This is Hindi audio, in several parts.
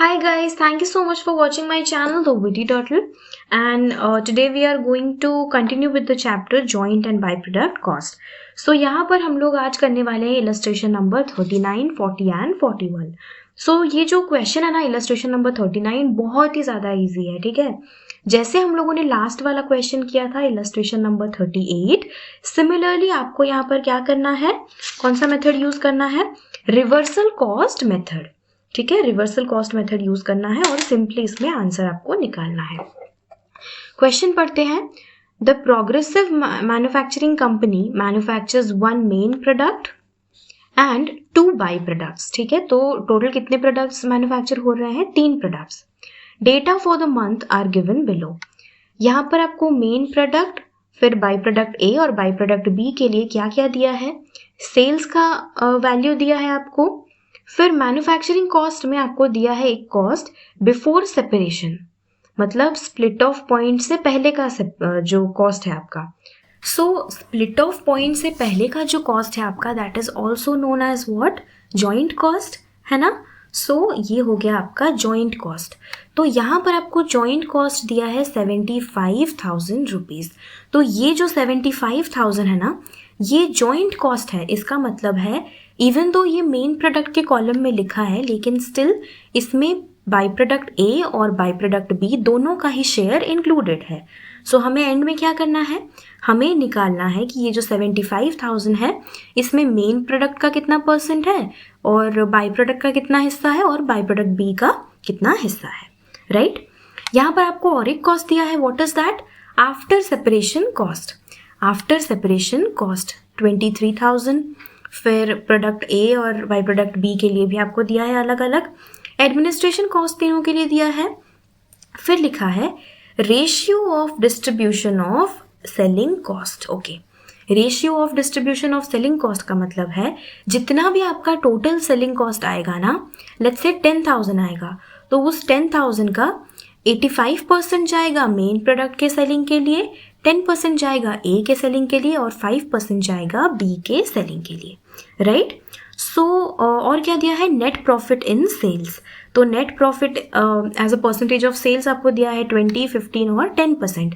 Hi guys, thank you so much for watching my channel The Witty Turtle, and today we are going to continue with the chapter Joint and Byproduct Cost. So यहाँ पर हम लोग आज करने वाले हैं illustration नंबर 39, 40 and 41. So ये जो क्वेश्चन है ना illustration नंबर 39 बहुत ही ज़्यादा ईजी है, ठीक है। जैसे हम लोगों ने लास्ट वाला क्वेश्चन किया था illustration नंबर 38, सिमिलरली आपको यहाँ पर क्या करना है, कौन सा मेथड यूज करना है, रिवर्सल कॉस्ट मेथड, ठीक है। रिवर्सल कॉस्ट मेथड यूज करना है और सिंपली इसमें आंसर आपको निकालना है। क्वेश्चन पढ़ते हैं। The progressive manufacturing company manufactures one main product and two by products, ठीक है। तो टोटल कितने प्रोडक्ट्स मैन्युफैक्चर हो रहे हैं, 3 products. Data for the month are given below. यहाँ पर आपको मेन प्रोडक्ट, फिर बाई प्रोडक्ट ए और बाई प्रोडक्ट बी के लिए क्या क्या दिया है, सेल्स का वैल्यू दिया है आपको, फिर मैन्युफैक्चरिंग कॉस्ट में आपको दिया है एक कॉस्ट बिफोर सेपरेशन, मतलब स्प्लिट ऑफ पॉइंट से पहले का जो कॉस्ट है आपका। सो स्प्लिट ऑफ पॉइंट से पहले का जो कॉस्ट है आपका, that is also known as what, joint cost, है ना। सो ये हो गया आपका जॉइंट कॉस्ट। तो यहाँ पर आपको जॉइंट कॉस्ट दिया है 75,000 रुपीज़। तो ये जो 75,000 है ना, ये जॉइंट कॉस्ट है। इसका मतलब है इवन दो ये मेन प्रोडक्ट के कॉलम में लिखा है, लेकिन स्टिल इसमें बाई प्रोडक्ट ए और बाई प्रोडक्ट बी दोनों का ही शेयर इंक्लूडेड है। सो हमें एंड में क्या करना है, हमें निकालना है कि ये जो 75,000 है इसमें मेन प्रोडक्ट का कितना परसेंट है और बाई प्रोडक्ट का कितना हिस्सा है और बाई प्रोडक्ट बी का कितना हिस्सा है, राइट। यहाँ पर आपको और एक कॉस्ट दिया है, what is that, after separation cost. After separation cost 23,000, फिर प्रोडक्ट ए और बाई प्रोडक्ट बी के लिए भी आपको दिया है अलग अलग। एडमिनिस्ट्रेशन कॉस्ट तीनों के लिए दिया है। फिर लिखा है ratio of distribution of selling cost. Okay, ratio of distribution of selling cost का मतलब है जितना भी आपका टोटल सेलिंग कॉस्ट आएगा ना, लेट्स से 10,000 आएगा, तो उस 10,000 का 85% जाएगा मेन प्रोडक्ट के सेलिंग के लिए, 10% जाएगा ए के सेलिंग के लिए और 5% जाएगा बी के सेलिंग के लिए, राइट। सो और क्या दिया है, नेट प्रॉफिट इन सेल्स। तो net profit as a percentage of sales आपको दिया है 20, 15 और 10%।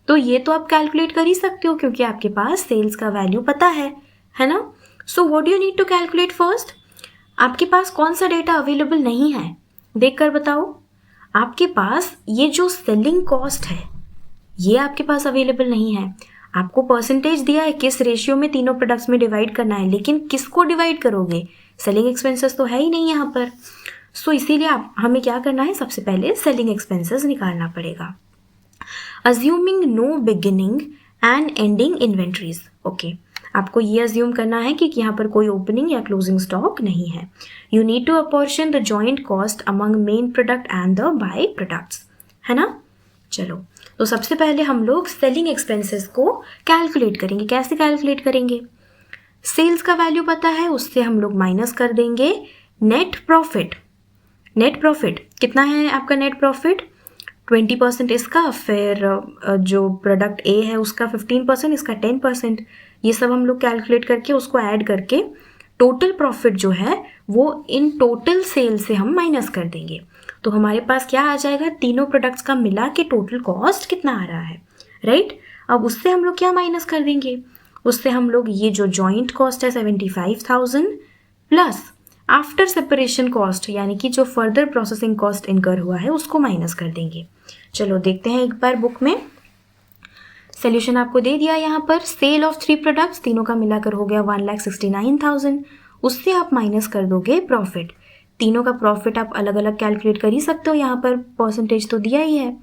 तो ये तो आप कैलकुलेट कर ही सकते हो क्योंकि आपके पास सेल्स का वैल्यू पता है ना। So what do you need to calculate first, आपके पास कौन सा डेटा अवेलेबल नहीं है, देख कर बताओ। आपके पास ये जो सेलिंग कॉस्ट है ये आपके पास अवेलेबल नहीं है। आपको परसेंटेज दिया है किस रेशियो में तीनों प्रोडक्ट्स में डिवाइड करना है, लेकिन किसको डिवाइड करोगे, सेलिंग एक्सपेंसेस तो है ही नहीं यहाँ पर। सो इसीलिए हमें क्या करना है, सबसे पहले सेलिंग एक्सपेंसेस निकालना पड़ेगा। Assuming no beginning and ending inventories. Okay, आपको ये अज्यूम करना है कि यहाँ पर कोई ओपनिंग या क्लोजिंग स्टॉक नहीं है। You need to apportion the joint cost among main product and the by products, है ना। चलो, तो सबसे पहले हम लोग सेलिंग एक्सपेंसेस को कैलकुलेट करेंगे। कैसे कैलकुलेट करेंगे, सेल्स का वैल्यू पता है, उससे हम लोग माइनस कर देंगे नेट प्रॉफिट। नेट प्रॉफिट कितना है आपका, नेट प्रॉफिट 20% इसका, फिर जो प्रोडक्ट ए है उसका 15%, इसका 10%। ये सब हम लोग कैलकुलेट करके उसको ऐड करके टोटल प्रॉफिट जो है वो इन टोटल सेल से हम माइनस कर देंगे। तो हमारे पास क्या आ जाएगा, तीनों प्रोडक्ट्स का मिला के टोटल कॉस्ट कितना आ रहा है, राइट। अब उससे हम लोग क्या माइनस कर देंगे, उससे हम लोग ये जो जॉइंट कॉस्ट है 75,000 प्लस आफ्टर सेपरेशन कॉस्ट, यानी कि जो फर्दर प्रोसेसिंग कॉस्ट इनकर हुआ है उसको माइनस कर देंगे। चलो देखते हैं एक बार बुक में। सोल्यूशन आपको दे दिया यहाँ पर, सेल ऑफ 3 प्रोडक्ट्स, तीनों का मिलाकर हो गया 1,69,000। उससे आप माइनस कर दोगे प्रॉफिट। तीनों का प्रॉफिट आप अलग अलग कैलकुलेट कर ही सकते हो, यहाँ पर परसेंटेज तो दिया ही है।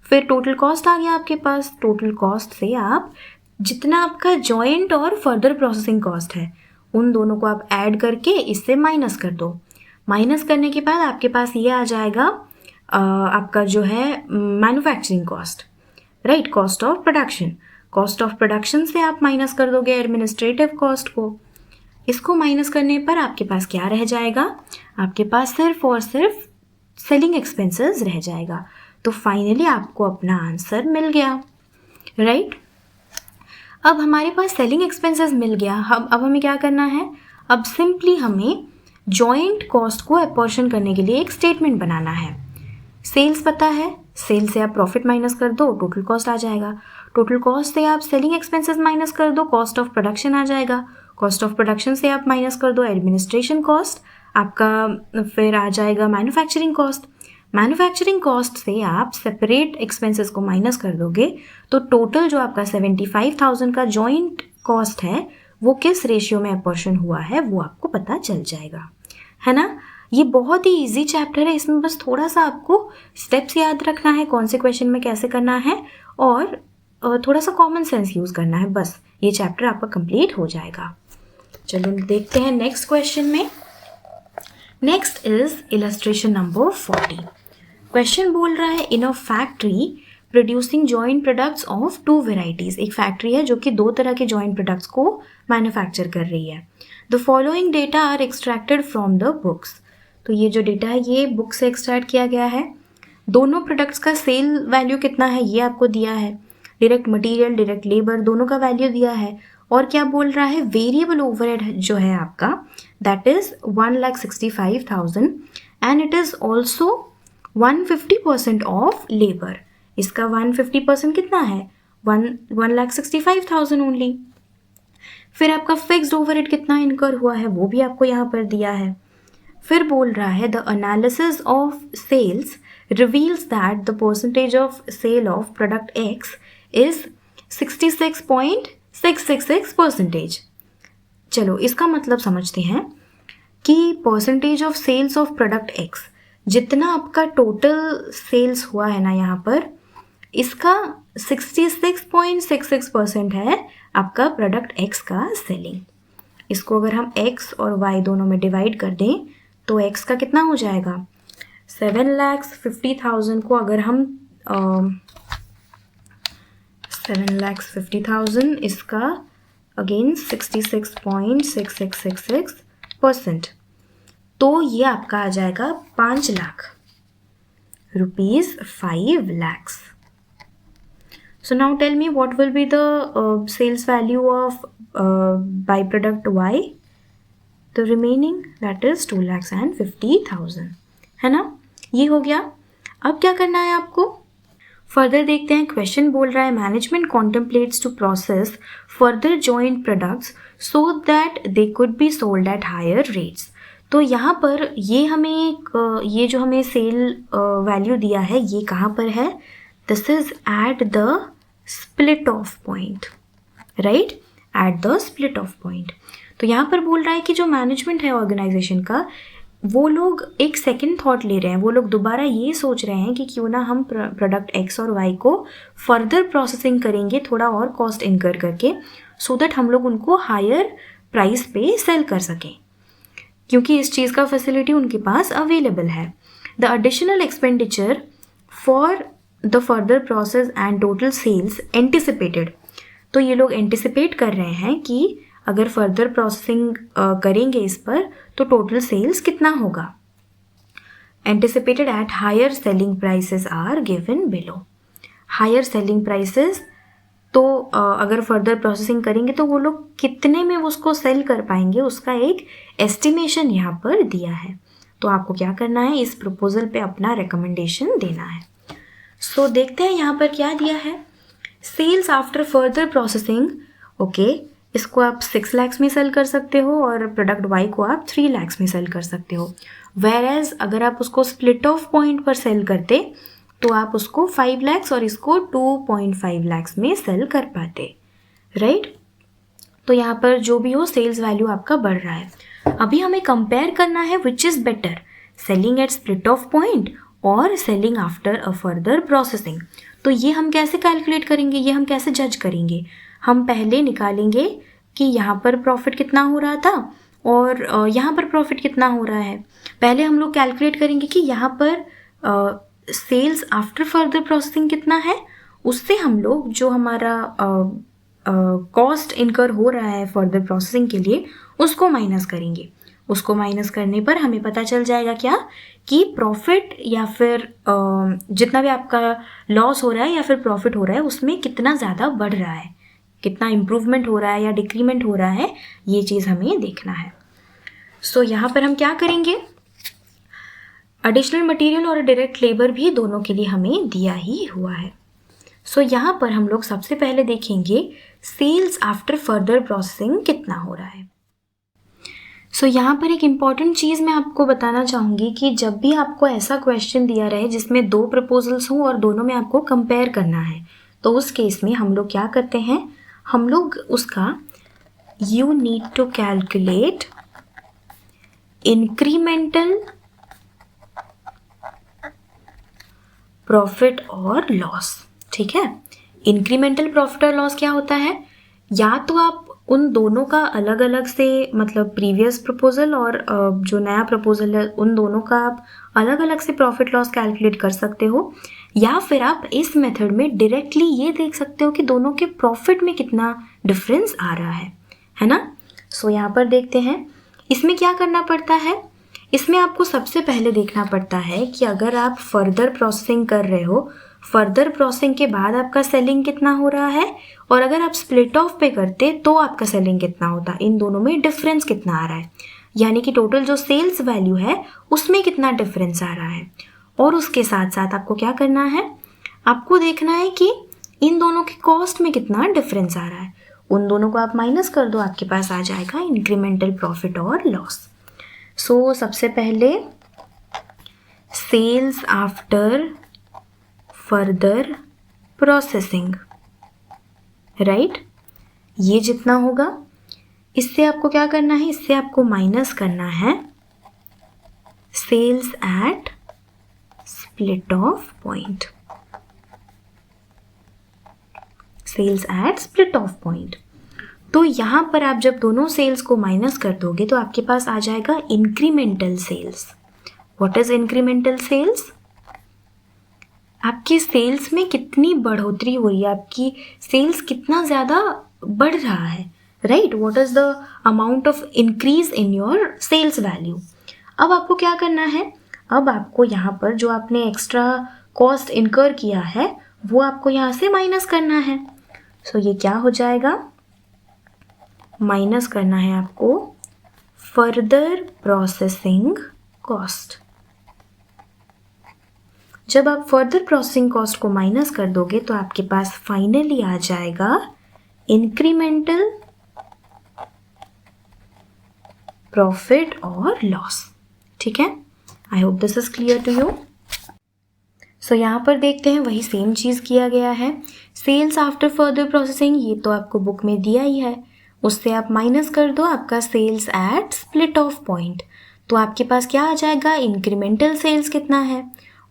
फिर टोटल कॉस्ट आ गया आपके पास। टोटल कॉस्ट से आप जितना आपका जॉइंट और फर्दर प्रोसेसिंग कॉस्ट है उन दोनों को आप ऐड करके इससे माइनस कर दो। माइनस करने के बाद आपके पास ये आ जाएगा आपका जो है manufacturing cost, right, cost of production. Cost of production से आप माइनस कर दोगे एडमिनिस्ट्रेटिव कॉस्ट को। इसको माइनस करने पर आपके पास क्या रह जाएगा, आपके पास सिर्फ और सिर्फ सेलिंग एक्सपेंसेस रह जाएगा। तो फाइनली आपको अपना आंसर मिल गया, राइट। अब हमारे पास सेलिंग एक्सपेंसेस मिल गया। अब हमें क्या करना है, अब सिंपली हमें जॉइंट कॉस्ट को अपॉर्शन करने के लिए एक स्टेटमेंट बनाना है। सेल्स पता है, सेल से आप प्रॉफिट माइनस कर दो, टोटल कॉस्ट आ जाएगा। टोटल कॉस्ट से आप सेलिंग एक्सपेंसेस माइनस कर दो, कॉस्ट ऑफ प्रोडक्शन आ जाएगा। कॉस्ट ऑफ प्रोडक्शन से आप माइनस कर दो एडमिनिस्ट्रेशन कॉस्ट, आपका फिर आ जाएगा मैन्युफैक्चरिंग कॉस्ट। मैन्युफैक्चरिंग कॉस्ट से आप सेपरेट एक्सपेंसेस को माइनस कर दोगे तो टोटल जो आपका 75,000 का जॉइंट कॉस्ट है वो किस रेशियो में अपॉर्शन हुआ है वो आपको पता चल जाएगा, है ना। ये बहुत ही इजी चैप्टर है, इसमें बस थोड़ा सा आपको स्टेप्स याद रखना है, कौन से क्वेश्चन में कैसे करना है और थोड़ा सा कॉमन सेंस यूज़ करना है, बस ये चैप्टर आपका कंप्लीट हो जाएगा। चलो देखते हैं नेक्स्ट क्वेश्चन में। Next is illustration number 40। Question बोल रहा है in a factory producing joint products of 2 varieties. एक फैक्ट्री है जो कि 2 तरह के जॉइंट प्रोडक्ट्स को मैन्युफैक्चर कर रही है। The following data are extracted from the books. तो ये जो डेटा है ये बुक से एक्सट्रैक्ट किया गया है। दोनों प्रोडक्ट्स का सेल वैल्यू कितना है ये आपको दिया है। डायरेक्ट मटेरियल, डायरेक्ट लेबर दोनों का वैल्यू दिया है। और क्या बोल रहा है, वेरिएबल ओवरहेड जो है आपका that is 1,65,000 and it is also 150% of labour. इसका 150% कितना है, 1,65,000 ओनली। फिर आपका फिक्स्ड ओवरहेड कितना इनकर हुआ है वो भी आपको यहाँ पर दिया है। फिर बोल रहा है the analysis of sales reveals that the percentage of sale of product x is 66.666%। चलो इसका मतलब समझते हैं कि percentage of sales of product x, जितना आपका टोटल सेल्स हुआ है ना यहाँ पर, इसका 66.66% है आपका प्रोडक्ट एक्स का सेलिंग। इसको अगर हम एक्स और वाई दोनों में डिवाइड कर दें तो एक्स का कितना हो जाएगा, 7,50,000 को अगर हम 7,50,000 इसका अगेन 66.6666%, तो ये आपका आ जाएगा 5 lakh rupees 5 lakhs. So now tell me what will be the sales value of byproduct Y? The remaining that is 2,50,000, है ना। ये हो गया। अब क्या करना है आपको, फर्दर देखते हैं। क्वेश्चन बोल रहा है management contemplates to process further joint products so that they could be sold at higher rates. तो यहाँ पर ये हमें ये जो हमें सेल वैल्यू दिया है ये कहाँ पर है, this is at the split off point, right, at the split off point. तो यहाँ पर बोल रहा है कि जो मैनेजमेंट है ऑर्गेनाइजेशन का, वो लोग एक सेकंड थॉट ले रहे हैं, वो लोग दोबारा ये सोच रहे हैं कि क्यों ना हम प्रोडक्ट एक्स और वाई को फर्दर प्रोसेसिंग करेंगे थोड़ा और कॉस्ट इनकर करके, सो दैट हम लोग उनको हायर प्राइस पे सेल कर सकें, क्योंकि इस चीज़ का फैसिलिटी उनके पास अवेलेबल है। The additional expenditure for the further process and total sales anticipated. तो ये लोग एंटिसिपेट कर रहे हैं कि अगर फर्दर प्रोसेसिंग करेंगे इस पर तो टोटल सेल्स कितना होगा। Anticipated at higher selling prices are given below. Higher selling prices, तो अगर फर्दर प्रोसेसिंग करेंगे तो वो लोग कितने में उसको सेल कर पाएंगे उसका एक एस्टिमेशन यहाँ पर दिया है। तो आपको क्या करना है, इस प्रपोजल पे अपना रिकमेंडेशन देना है। सो देखते हैं यहाँ पर क्या दिया है। Sales after further processing, okay, इसको आप 6 lakhs में सेल कर सकते हो और प्रोडक्ट वाई को आप 3 lakhs में सेल कर सकते हो। वेरएज अगर आप उसको स्प्लिट ऑफ पॉइंट पर सेल करते तो आप उसको 5 lakhs और इसको 2.5 lakhs में सेल कर पाते, राइट। तो यहाँ पर जो भी हो सेल्स वैल्यू आपका बढ़ रहा है। अभी हमें कंपेयर करना है which is better, selling at split off point और selling after a further processing. तो ये हम कैसे कैलकुलेट करेंगे, ये हम कैसे जज करेंगे। हम पहले निकालेंगे कि यहाँ पर प्रॉफिट कितना हो रहा था और यहाँ पर प्रॉफिट कितना हो रहा है। पहले हम लोग कैलकुलेट करेंगे कि यहाँ पर सेल्स आफ्टर फर्दर प्रोसेसिंग कितना है, उससे हम लोग जो हमारा कॉस्ट इनकर हो रहा है फर्दर प्रोसेसिंग के लिए उसको माइनस करेंगे। उसको माइनस करने पर हमें पता चल जाएगा क्या कि प्रॉफिट या फिर जितना भी आपका लॉस हो रहा है या फिर प्रॉफिट हो रहा है उसमें कितना ज़्यादा बढ़ रहा है, कितना इम्प्रूवमेंट हो रहा है या डिक्रीमेंट हो रहा है, ये चीज़ हमें देखना है। सो यहाँ पर हम क्या करेंगे, एडिशनल मटेरियल और डायरेक्ट लेबर भी दोनों के लिए हमें दिया ही हुआ है। सो यहाँ पर हम लोग सबसे पहले देखेंगे सेल्स आफ्टर फर्दर प्रोसेसिंग कितना हो रहा है। सो यहाँ पर एक इम्पॉर्टेंट चीज़ मैं आपको बताना चाहूँगी कि जब भी आपको ऐसा क्वेश्चन दिया रहे जिसमें 2 प्रपोजल्स हों और दोनों में आपको कंपेयर करना है, तो उस केस में हम लोग क्या करते हैं, हम लोग उसका you need to calculate incremental profit और लॉस। ठीक है, इंक्रीमेंटल प्रॉफिट और लॉस क्या होता है, या तो आप उन दोनों का अलग अलग से मतलब प्रीवियस प्रपोजल और जो नया प्रपोजल है उन दोनों का आप अलग अलग से प्रॉफिट लॉस कैलकुलेट कर सकते हो, या फिर आप इस मेथड में डायरेक्टली ये देख सकते हो कि दोनों के प्रॉफिट में कितना डिफरेंस आ रहा है ना। सो यहाँ पर देखते हैं इसमें क्या करना पड़ता है। इसमें आपको सबसे पहले देखना पड़ता है कि अगर आप फर्दर प्रोसेसिंग कर रहे हो, फर्दर प्रोसेसिंग के बाद आपका सेलिंग कितना हो रहा है, और अगर आप स्प्लिट ऑफ पे करते तो आपका सेलिंग कितना होता, इन दोनों में डिफरेंस कितना आ रहा है, यानी कि टोटल जो सेल्स वैल्यू है उसमें कितना डिफरेंस आ रहा है। और उसके साथ साथ आपको क्या करना है, आपको देखना है कि इन दोनों की कॉस्ट में कितना डिफरेंस आ रहा है। उन दोनों को आप माइनस कर दो, आपके पास आ जाएगा इंक्रीमेंटल प्रॉफिट और लॉस। सो सबसे पहले sales after further processing, right, ये जितना होगा इससे आपको क्या करना है, इससे आपको माइनस करना है sales at split off point, sales at split off point. तो यहाँ पर आप जब दोनों सेल्स को माइनस कर दोगे तो आपके पास आ जाएगा incremental sales. What is incremental sales, आपकी सेल्स में कितनी बढ़ोतरी हो रही है, आपकी सेल्स कितना ज़्यादा बढ़ रहा है, right, what is the amount of increase in your sales value. अब आपको क्या करना है, अब आपको यहाँ पर जो आपने एक्स्ट्रा कॉस्ट इनकर किया है वो आपको यहाँ से माइनस करना है। सो ये क्या हो जाएगा, माइनस करना है आपको फर्दर प्रोसेसिंग कॉस्ट। जब आप फर्दर प्रोसेसिंग कॉस्ट को माइनस कर दोगे तो आपके पास फाइनली आ जाएगा इंक्रीमेंटल प्रॉफिट और लॉस। ठीक है, I hope this is clear to you. So यहाँ पर देखते हैं वही सेम चीज़ किया गया है, सेल्स आफ्टर फर्दर प्रोसेसिंग, ये तो आपको बुक में दिया ही है, उससे आप माइनस कर दो आपका sales at split off point, तो आपके पास क्या आ जाएगा, इंक्रीमेंटल सेल्स कितना है,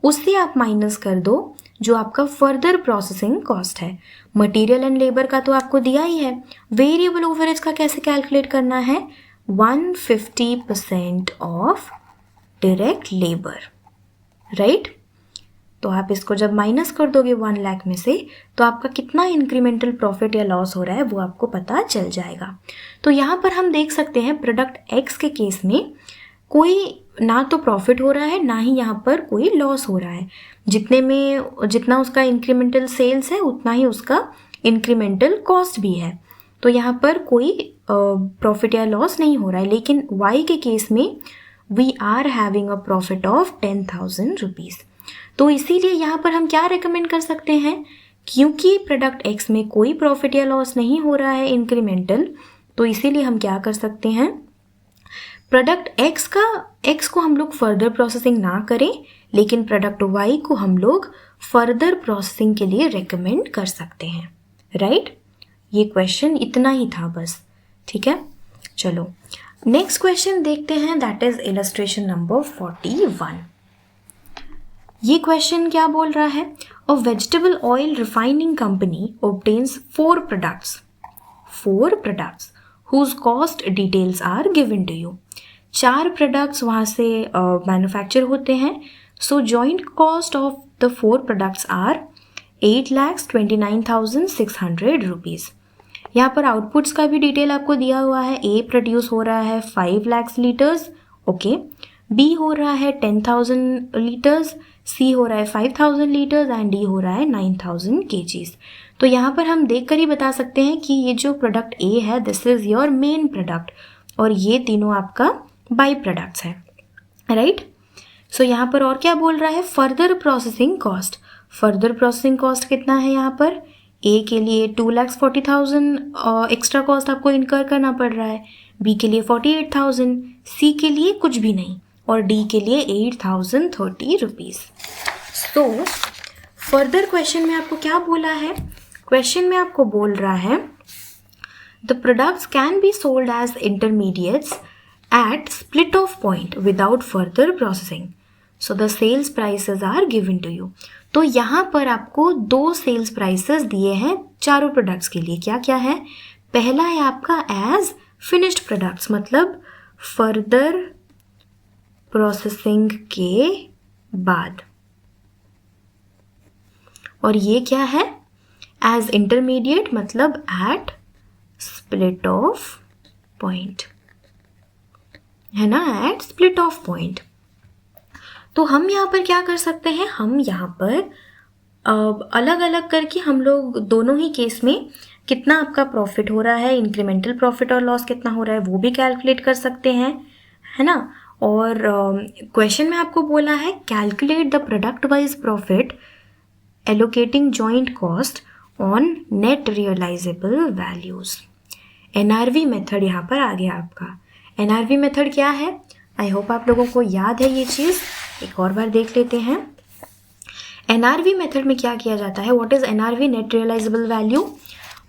उससे आप माइनस कर दो जो आपका फर्दर प्रोसेसिंग कॉस्ट है। मटेरियल एंड लेबर का तो आपको दिया ही है, वेरिएबल ओवरहेड्स का कैसे कैलकुलेट करना है, 150% ऑफ डायरेक्ट लेबर, राइट। तो आप इसको जब माइनस कर दोगे 1 लाख में से तो आपका कितना इंक्रीमेंटल प्रॉफिट या लॉस हो रहा है वो आपको पता चल जाएगा। तो यहाँ पर हम देख सकते हैं प्रोडक्ट एक्स के केस में कोई ना तो प्रॉफिट हो रहा है ना ही यहाँ पर कोई लॉस हो रहा है, जितना उसका इंक्रीमेंटल सेल्स है उतना ही उसका इंक्रीमेंटल कॉस्ट भी है, तो यहाँ पर कोई प्रॉफिट या लॉस नहीं हो रहा है। लेकिन वाई के केस में we are having a profit of 10,000 rupees, तो इसीलिए यहाँ पर हम क्या रेकमेंड कर सकते हैं, क्योंकि प्रोडक्ट एक्स में कोई प्रॉफिट या लॉस नहीं हो रहा है इंक्रीमेंटल, तो इसीलिए हम क्या कर सकते हैं, प्रोडक्ट एक्स को हम लोग फर्दर प्रोसेसिंग ना करें, लेकिन प्रोडक्ट वाई को हम लोग फर्दर प्रोसेसिंग के लिए रेकमेंड कर सकते हैं, राइट। ये क्वेश्चन इतना ही था बस, ठीक है। चलो नेक्स्ट क्वेश्चन देखते हैं, दैट इज इलस्ट्रेशन नंबर 41। ये क्वेश्चन क्या बोल रहा है, a vegetable oil refining company obtains 4 products whose cost details are given to you। 4 products वहाँ से मैन्युफैक्चर होते हैं। So joint cost of the 4 products are 8,29,600 rupees. यहाँ पर आउटपुट्स का भी डिटेल आपको दिया हुआ है, ए प्रोड्यूस हो रहा है 5 लाख लीटर्स, ओके, बी हो रहा है 10,000 लीटर्स, सी हो रहा है 5,000 लीटर्स एंड डी हो रहा है 9,000 kgs। तो यहाँ पर हम देखकर ही बता सकते हैं कि ये जो प्रोडक्ट ए है this is your main product और ये तीनों आपका बाई प्रोडक्ट्स है, राइट। सो यहाँ पर और क्या बोल रहा है, further processing cost. Further processing cost कितना है यहाँ पर, ए के लिए 2,40,000 एक्स्ट्रा कॉस्ट आपको इनकर करना पड़ रहा है, बी के लिए 48,000, सी के लिए कुछ भी नहीं, और डी के लिए 8,030 रुपीज़। सो फर्दर क्वेश्चन में आपको क्या बोला है, क्वेश्चन में आपको बोल रहा है the products can be sold as intermediates at split off point without further processing, so the sales prices are given to you। तो यहाँ पर आपको दो सेल्स प्राइसेस दिए हैं चारों प्रोडक्ट्स के लिए। क्या क्या है, पहला है आपका एज फिनिश्ड प्रोडक्ट्स, मतलब फर्दर प्रोसेसिंग के बाद, और ये क्या है एज इंटरमीडिएट, मतलब एट स्प्लिट ऑफ पॉइंट, है ना, एट स्प्लिट ऑफ पॉइंट। तो हम यहाँ पर क्या कर सकते हैं, हम यहाँ पर अलग अलग करके हम लोग दोनों ही केस में कितना आपका प्रॉफिट हो रहा है, इंक्रीमेंटल प्रॉफिट और लॉस कितना हो रहा है वो भी कैलकुलेट कर सकते हैं, है ना। और क्वेश्चन में आपको बोला है calculate the product wise profit allocating joint cost on net realisable values. NRV method यहाँ पर आ गया आपका। NRV मेथड क्या है, आई होप आप लोगों को याद है ये चीज़, एक और बार देख लेते हैं। NRV मेथड में क्या किया जाता है, what is NRV, net realisable value.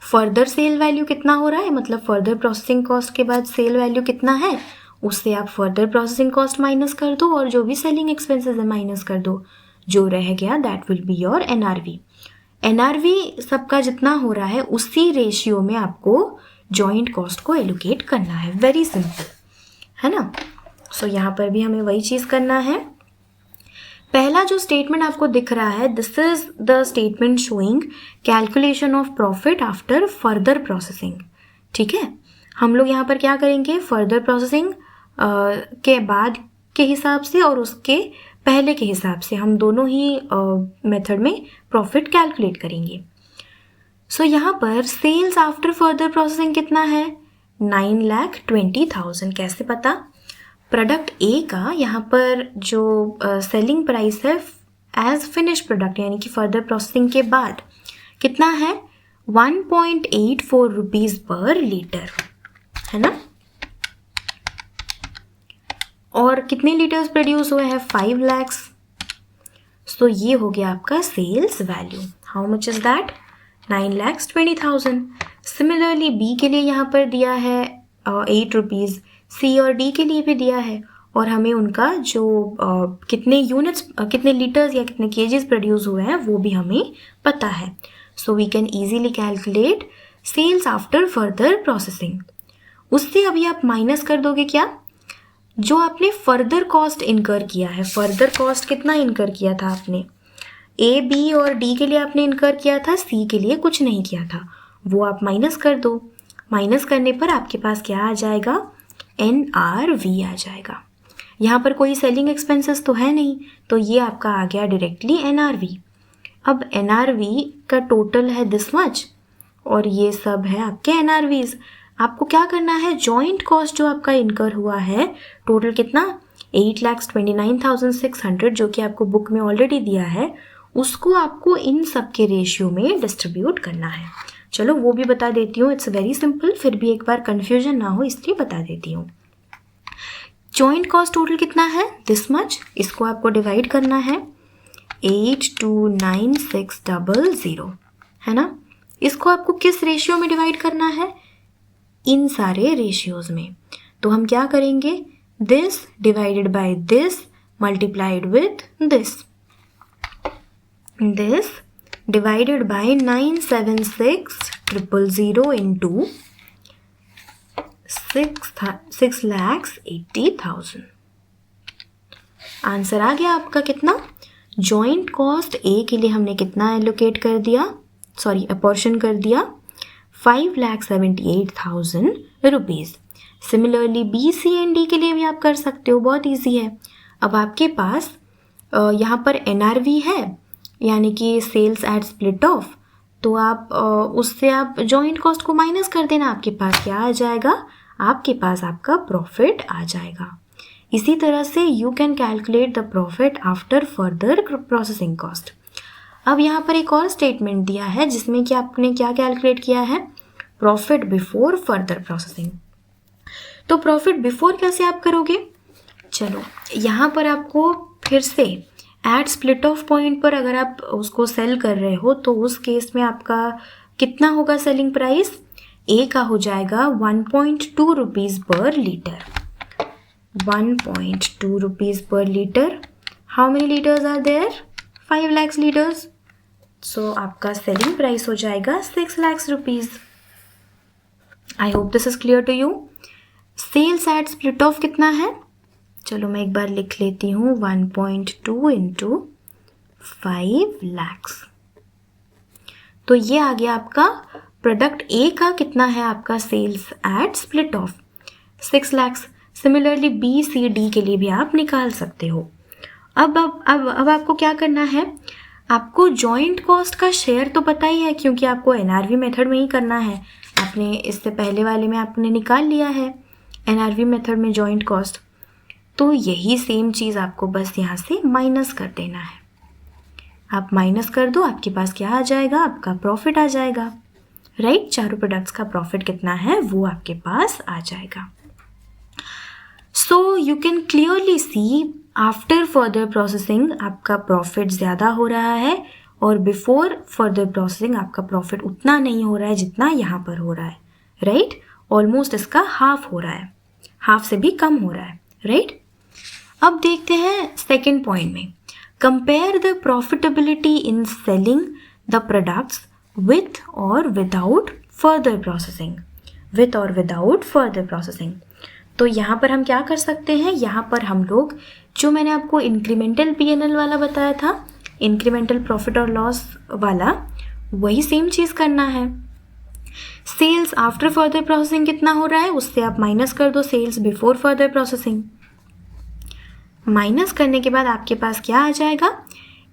Further sale value कितना हो रहा है, मतलब फर्दर प्रोसेसिंग कॉस्ट के बाद सेल वैल्यू कितना है, उससे आप फर्दर प्रोसेसिंग कॉस्ट माइनस कर दो और जो भी सेलिंग एक्सपेंसेस है माइनस कर दो, जो रह गया that will be your NRV। NRV सबका जितना हो रहा है उसी रेशियो में आपको जॉइंट कॉस्ट को एलोकेट करना है, वेरी सिंपल, है ना। सो यहाँ पर भी हमें वही चीज़ करना है। पहला जो स्टेटमेंट आपको दिख रहा है, this is the statement showing calculation of profit after further processing, ठीक है। हम लोग यहाँ पर क्या करेंगे, फर्दर प्रोसेसिंग के बाद के हिसाब से और उसके पहले के हिसाब से हम दोनों ही मेथड में प्रॉफिट कैलकुलेट करेंगे। सो यहाँ पर सेल्स आफ्टर फर्दर प्रोसेसिंग कितना है, 9,20,000। कैसे पता, प्रोडक्ट ए का यहाँ पर जो सेलिंग प्राइस है एज फिनिश प्रोडक्ट यानी कि फर्दर प्रोसेसिंग के बाद कितना है, 1.84 रुपीज़ पर लीटर, है ना। और कितने लीटर्स प्रोड्यूस हुए हैं, 5 लाख। सो ये हो गया आपका sales value. How much is that, 9,20,000। Similarly B के लिए यहाँ पर दिया है 8 रुपीज़, सी और डी के लिए भी दिया है, और हमें उनका जो कितने यूनिट्स, कितने लीटर्स या कितने केजीज प्रोड्यूस हुए हैं वो भी हमें पता है। So we can easily calculate sales after further processing. उससे अभी आप माइनस कर दोगे क्या, जो आपने फर्दर कॉस्ट इनकर किया है। फर्दर कॉस्ट कितना इनकर किया था आपने, ए, बी और डी के लिए आपने इनकर किया था, सी के लिए कुछ नहीं किया था, वो आप माइनस कर दो। माइनस करने पर आपके पास क्या आ जाएगा, NRV आ जाएगा। यहाँ पर कोई सेलिंग एक्सपेंसेस तो है नहीं, तो ये आपका आ गया डायरेक्टली NRV। अब NRV का टोटल है दिस मच और ये सब है आपके NRVs। आपको क्या करना है, जॉइंट कॉस्ट जो आपका इनकर हुआ है टोटल कितना, 8,29,600, जो कि आपको बुक में ऑलरेडी दिया है, उसको आपको इन सब के रेशियो में डिस्ट्रीब्यूट करना है। चलो वो भी बता देती हूँ, इट्स वेरी सिंपल, फिर भी एक बार कन्फ्यूजन ना हो इसलिए बता देती हूँ। जॉइंट कॉस्ट टोटल कितना है, दिस मच, इसको आपको डिवाइड करना है 829,600, है ना। इसको आपको किस रेशियो में डिवाइड करना है, इन सारे रेशियोज में। तो हम क्या करेंगे, this divided by this multiplied with this, this divided by 976,000 into 6,80,000। Answer आ गया आपका कितना, जॉइंट कॉस्ट ए के लिए हमने कितना एलोकेट कर दिया, सॉरी अपॉर्शन कर दिया, 5,78,000 rupees. Similarly B, C and D के लिए भी आप कर सकते हो, बहुत ईजी है। अब आपके पास यहाँ पर NRV है यानी कि सेल्स एट स्प्लिट ऑफ, तो आप उससे आप जॉइंट कॉस्ट को माइनस कर देना, आपके पास क्या आ जाएगा, आपके पास आपका प्रॉफिट आ जाएगा। इसी तरह से you can calculate the profit after further processing cost. अब यहाँ पर एक और स्टेटमेंट दिया है जिसमें कि आपने क्या कैलकुलेट किया है, प्रॉफिट बिफोर फर्दर प्रोसेसिंग। तो प्रॉफिट बिफोर कैसे आप करोगे, चलो यहाँ पर आपको फिर से एट स्प्लिट ऑफ पॉइंट पर अगर आप उसको सेल कर रहे हो तो उस केस में आपका कितना होगा सेलिंग प्राइस, ए का हो जाएगा 1.2 rupees per litre. 1.2 rupees per litre, how many litres are there, 5 lakhs litres. So आपका सेलिंग प्राइस हो जाएगा 6 lakhs rupees. I hope this is clear to you. Sales at split off कितना है, चलो मैं एक बार लिख लेती हूँ, 1.2 इंटू 5 lakhs। तो ये आ गया आपका प्रोडक्ट ए का कितना है आपका sales at split off 6 lakhs। Similarly B C D के लिए भी आप निकाल सकते हो। अब आपको क्या करना है, आपको जॉइंट कॉस्ट का शेयर तो पता ही है क्योंकि आपको एनआरवी मेथड में ही करना है। आपने इससे पहले वाले में आपने निकाल लिया है एनआरवी मेथड में जॉइंट कॉस्ट, तो यही सेम चीज़ आपको बस यहाँ से माइनस कर देना है। आप माइनस कर दो, आपके पास क्या आ जाएगा, आपका प्रॉफिट आ जाएगा, राइट। चारों प्रोडक्ट्स का प्रॉफिट कितना है वो आपके पास आ जाएगा। So you can clearly see after further processing आपका प्रॉफिट ज़्यादा हो रहा है और बिफोर फर्दर प्रोसेसिंग आपका प्रॉफिट उतना नहीं हो रहा है जितना यहाँ पर हो रहा है, राइट। ऑलमोस्ट इसका हाफ हो रहा है, हाफ से भी कम हो रहा है, राइट। अब देखते हैं सेकेंड पॉइंट में, compare the profitability in selling the products with और विदाउट फर्दर प्रोसेसिंग, विथ और विदाउट फर्दर प्रोसेसिंग। तो यहाँ पर हम क्या कर सकते हैं, यहाँ पर हम लोग जो मैंने आपको इंक्रीमेंटल पीएनएल वाला बताया था, इंक्रीमेंटल प्रॉफिट और लॉस वाला, वही सेम चीज़ करना है। सेल्स आफ्टर फर्दर प्रोसेसिंग कितना हो रहा है उससे आप माइनस कर दो sales before further processing. Minus करने के बाद आपके पास क्या आ जाएगा,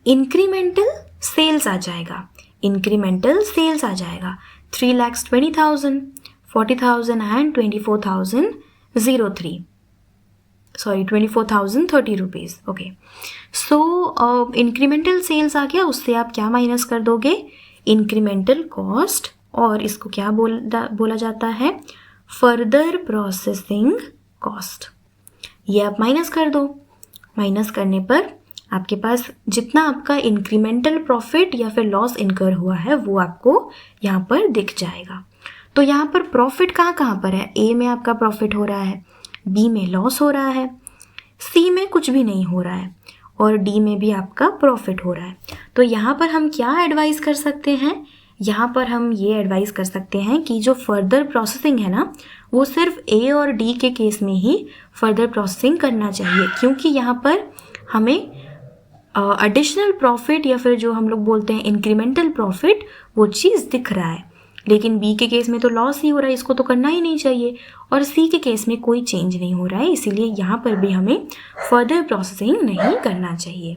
इंक्रीमेंटल सेल्स आ जाएगा, इंक्रीमेंटल सेल्स आ जाएगा 3,20,000, 40,000 and 24,003, sorry 24,030 rupees, okay. So incremental sales आ गया, उससे आप क्या माइनस कर दोगे, इंक्रीमेंटल कॉस्ट, और इसको क्या बोला जाता है, फर्दर प्रोसेसिंग कॉस्ट। ये आप माइनस कर दो, माइनस करने पर आपके पास जितना आपका इंक्रीमेंटल प्रॉफिट या फिर लॉस इनकर हुआ है वो आपको यहाँ पर दिख जाएगा। तो यहाँ पर प्रॉफिट कहाँ पर है, ए में आपका प्रॉफिट हो रहा है, बी में लॉस हो रहा है, सी में कुछ भी नहीं हो रहा है और डी में भी आपका प्रॉफिट हो रहा है। तो यहाँ पर हम क्या एडवाइस कर सकते हैं, यहाँ पर हम ये एडवाइस कर सकते हैं कि जो फर्दर प्रोसेसिंग है ना वो सिर्फ ए और डी के केस में ही फर्दर प्रोसेसिंग करना चाहिए, क्योंकि यहाँ पर हमें एडिशनल प्रॉफिट या फिर जो हम लोग बोलते हैं इंक्रीमेंटल प्रॉफिट वो चीज़ दिख रहा है, लेकिन बी के केस में तो लॉस ही हो रहा है, इसको तो करना ही नहीं चाहिए, और सी के केस में कोई चेंज नहीं हो रहा है, इसीलिए यहाँ पर भी हमें फर्दर प्रोसेसिंग नहीं करना चाहिए।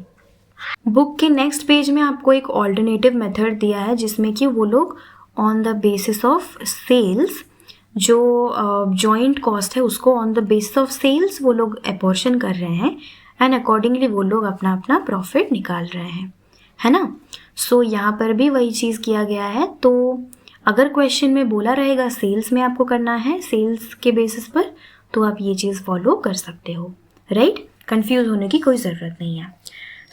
बुक के नेक्स्ट पेज में आपको एक ऑल्टरनेटिव मेथड दिया है जिसमें कि वो लोग on the basis of sales जो जॉइंट कॉस्ट है उसको on the basis of sales वो लोग अपॉर्शन कर रहे हैं एंड अकॉर्डिंगली वो लोग अपना अपना प्रॉफिट निकाल रहे हैं, है ना। सो यहाँ पर भी वही चीज़ किया गया है। तो अगर क्वेश्चन में बोला रहेगा सेल्स में आपको करना है सेल्स के बेसिस पर, तो आप ये चीज़ फॉलो कर सकते हो, राइट। कंफ्यूज होने की कोई ज़रूरत नहीं है।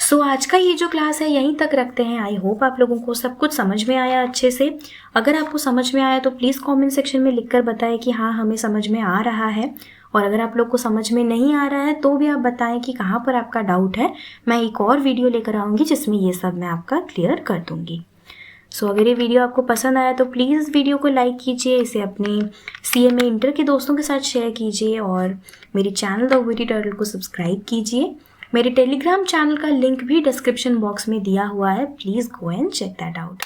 सो आज का ये जो क्लास है यहीं तक रखते हैं। आई होप आप लोगों को सब कुछ समझ में आया अच्छे से। अगर आपको समझ में आया तो प्लीज़ कमेंट सेक्शन में लिखकर बताएं कि हाँ हमें समझ में आ रहा है, और अगर आप लोग को समझ में नहीं आ रहा है तो भी आप बताएं कि कहाँ पर आपका डाउट है। मैं एक और वीडियो लेकर आऊँगी जिसमें ये सब मैं आपका क्लियर कर दूँगी। सो अगर ये वीडियो आपको पसंद आया तो प्लीज़ वीडियो को लाइक कीजिए, इसे अपने CMA इंटर के दोस्तों के साथ शेयर कीजिए और मेरे चैनल द विटी टर्टल को सब्सक्राइब कीजिए। मेरे टेलीग्राम चैनल का लिंक भी डिस्क्रिप्शन बॉक्स में दिया हुआ है, please go and check that out.